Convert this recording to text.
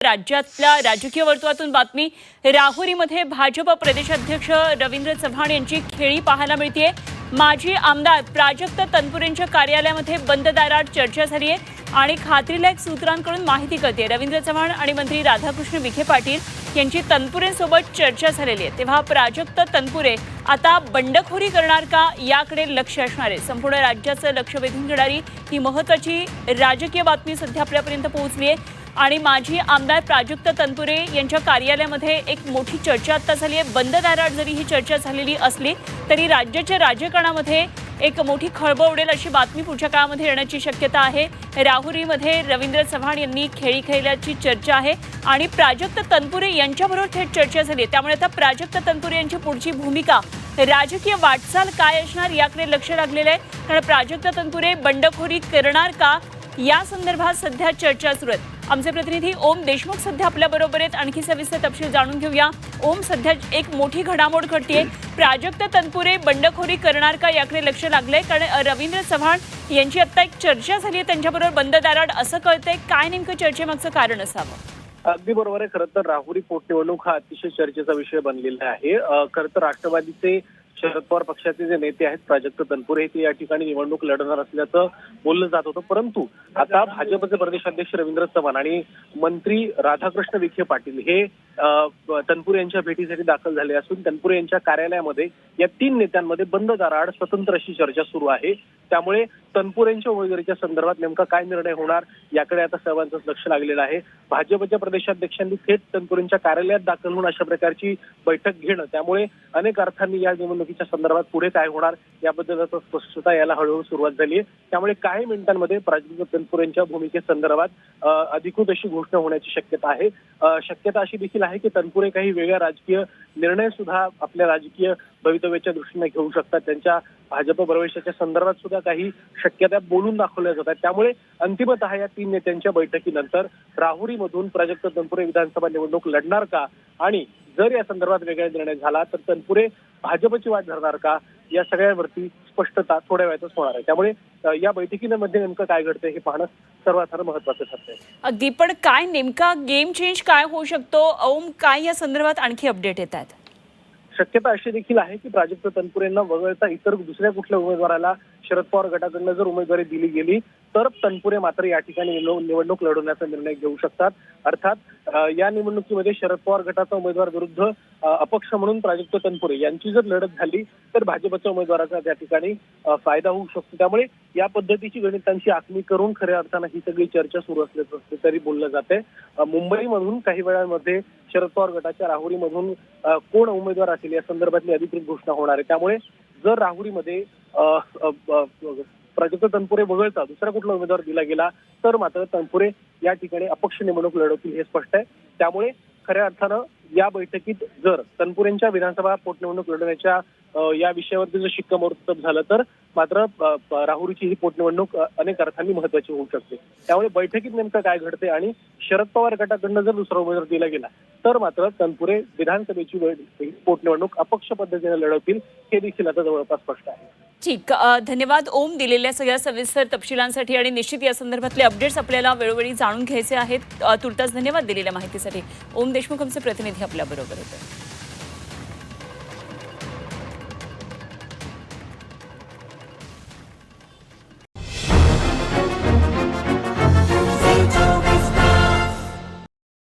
राज्यातल्या राजकीय वर्तुळातून बातमी राहुरीमध्ये भाजप प्रदेशाध्यक्ष रवींद्र चव्हाण यांची खेळी पाहायला मिळते। माजी आमदार प्राजक्त तनपुरेंच्या कार्यालयामध्ये बंद दारात चर्चा झाली आहे आणि खात्रीलायक सूत्रांकडून माहिती कळते। रवींद्र चव्हाण आणि मंत्री राधाकृष्ण विखे पाटील यांची तनपुरेंसोबत चर्चा झालेली आहे। तेव्हा प्राजक्त तनपुरे आता बंडखोरी करणार का याकडे लक्ष असणार आहे। संपूर्ण राज्याचं लक्ष वेधून घेणारी ही महत्त्वाची राजकीय बातमी सध्या आपल्यापर्यंत पोहोचली आहे आणि माजी आमदार प्राजक्त तनपुरे यांच्या कार्यालयामध्ये एक मोठी चर्चा आता झाली आहे। बंद दारात जरी ही चर्चा झालेली असली तरी राज्याच्या राजकारणामध्ये एक मोठी खळबळ उडेल अशी बातमी पुढच्या काळामध्ये येण्याची शक्यता आहे। राहुरीमध्ये रवींद्र चव्हाण यांनी खेळी खेळल्याची चर्चा आहे आणि प्राजक्त तनपुरे यांच्याबरोबर थेट चर्चा झाली आहे। त्यामुळे आता प्राजक्त तनपुरे यांची पुढची भूमिका राजकीय वाटचाल काय असणार याकडे लक्ष लागलेलं आहे। कारण प्राजक्त तनपुरे बंडखोरी करणार का या संदर्भात सध्या चर्चा सुरू आहे। आमचे प्रतिनिधी ओम देशमुख सध्या आपल्या बरोबर आहेत। आणखी सविस्तर तपशील जाणून घेऊया। ओम, सध्या एक मोठी घडामोड घडतेय, प्राजक्त तनपुरे बंडखोरी करणार का याकडे लक्ष लागलंय। कारण रवींद्र चव्हाण यांची आता एक चर्चा झाली आहे त्यांच्याबरोबर बंद दारात असं कळतंय। काय नेमकं चर्चेमागचं कारण असावं? अगदी बरोबर आहे। खरं तर राहुरी पोटनिवडणूक हा अतिशय चर्चेचा विषय बनलेला आहे। खरं तर राष्ट्रवादीचे शरद पवार पक्षाचे जे नेते आहेत प्राजक्त तनपुरे ते या ठिकाणी निवडणूक लढणार असल्याचं बोललं जात होतं, परंतु आता भाजपचे प्रदेशाध्यक्ष रवींद्र चव्हाण आणि मंत्री राधाकृष्ण विखे पाटील हे तनपुरे यांच्या भेटीसाठी दाखल झाले असून तनपुरे यांच्या कार्यालयामध्ये या तीन नेत्यांमध्ये बंद दाराआड स्वतंत्र अशी चर्चा सुरू आहे। त्यामुळे तनपुरेंच्या उमेदवारीच्या संदर्भात नेमका काय निर्णय होणार याकडे आता सर्वांचंच लक्ष लागलेलं आहे। भाजपच्या प्रदेशाध्यक्षांनी थेट तनपुरेंच्या कार्यालयात दाखल होऊन अशा प्रकारची बैठक घेणं, त्यामुळे अनेक अर्थांनी या निवडणुकीच्या संदर्भात पुढे काय होणार याबद्दल स्पष्टता यायला हळूहळू सुरुवात झाली आहे। त्यामुळे काही मिनिटांमध्ये प्राजक्त तनपुरेंच्या भूमिकेसंदर्भात अधिकृत अशी घोषणा होण्याची शक्यता आहे। शक्यता अशी देखील आहे की तनपुरे काही वेगळ्या राजकीय निर्णय सुद्धा आपल्या राजकीय भवितव्याच्या दृष्टीने घेऊ शकतात। त्यांच्या भाजप प्रवेशाच्या संदर्भात सुद्धा काही शक्यता बोलून दाखवल्या जातात। त्यामुळे अंतिमतः या तीन नेत्यांच्या बैठकीनंतर राहुरीमधून प्राजक्त तनपुरे विधानसभा निवडणूक लढणार का आणि जर या संदर्भात वेगळा निर्णय झाला तर तनपुरे भाजपची वाट धरणार का या सगळ्यावरती स्पष्टता थोड्या वेळातच होणार आहे। त्यामुळे या बैठकीमध्ये नेमकं काय घडतंय हे पाहणं सर्वात महत्त्वाचं ठरतंय। अगदी, पण काय नेमका गेम चेंज काय होऊ शकतो? ओम, काय या संदर्भात आणखी अपडेट येत आहेत? शक्यता अशी देखील आहे की प्राजक्त तनपुरेंना वगळता इतर दुसऱ्या कुठल्या उमेदवाराला शरद पवार गटाकडनं जर उमेदवारी दिली गेली तर तनपुरे मात्र या ठिकाणी निवडणूक लढवण्याचा निर्णय घेऊ शकतात। अर्थात या निवडणुकीमध्ये शरद पवार गटाचा उमेदवार विरुद्ध अपक्ष म्हणून प्राजक्त तनपुरे यांची जर लढत झाली तर भाजपच्या उमेदवाराचा त्या ठिकाणी फायदा होऊ शकतो। त्यामुळे या पद्धतीची गणितांची आखणी करून खऱ्या अर्थानं ही सगळी चर्चा सुरू असल्याचं तरी बोललं जाते। मुंबईमधून काही वेळांमध्ये शरद पवार गटाच्या राहुरीमधून कोण उमेदवार असेल या संदर्भातली अधिकृत घोषणा होणार आहे। त्यामुळे जर राहुरीमध्ये प्राजक्त तनपुरे वगळता दुसरा कुठला उमेदवार दिला गेला तर मात्र तनपुरे या ठिकाणी अपक्ष निवडणूक लढवतील हे स्पष्ट आहे। त्यामुळे खऱ्या अर्थानं या बैठकीत जर तनपुरेंच्या विधानसभा पोटनिवडणूक लढवण्याच्या या विषयावरती जर शिक्कामोर्तब झालं तर मात्र राहुरीची ही पोटनिवडणूक अनेक अर्थांनी महत्त्वाची होऊ शकते। त्यामुळे बैठकीत नेमकं काय घडते आणि शरद पवार गटाकडनं जर दुसरा उमेदवार दिला गेला तर मात्र तनपुरे विधानसभेची पोटनिवडणूक अपक्ष पद्धतीने लढवतील हे देखील आता जवळपास स्पष्ट आहे। ठीक, धन्यवाद ओम दिलेल्या सगळ्या सविस्तर तपशिलांसाठी आणि निश्चित या संदर्भातले अपडेट्स आपल्याला वेळोवेळी जाणून घ्यायचे आहेत। तुर्तास धन्यवाद दिलेल्या माहितीसाठी। ओम देशमुख आमचे प्रतिनिधी आपल्या बरोबर होते।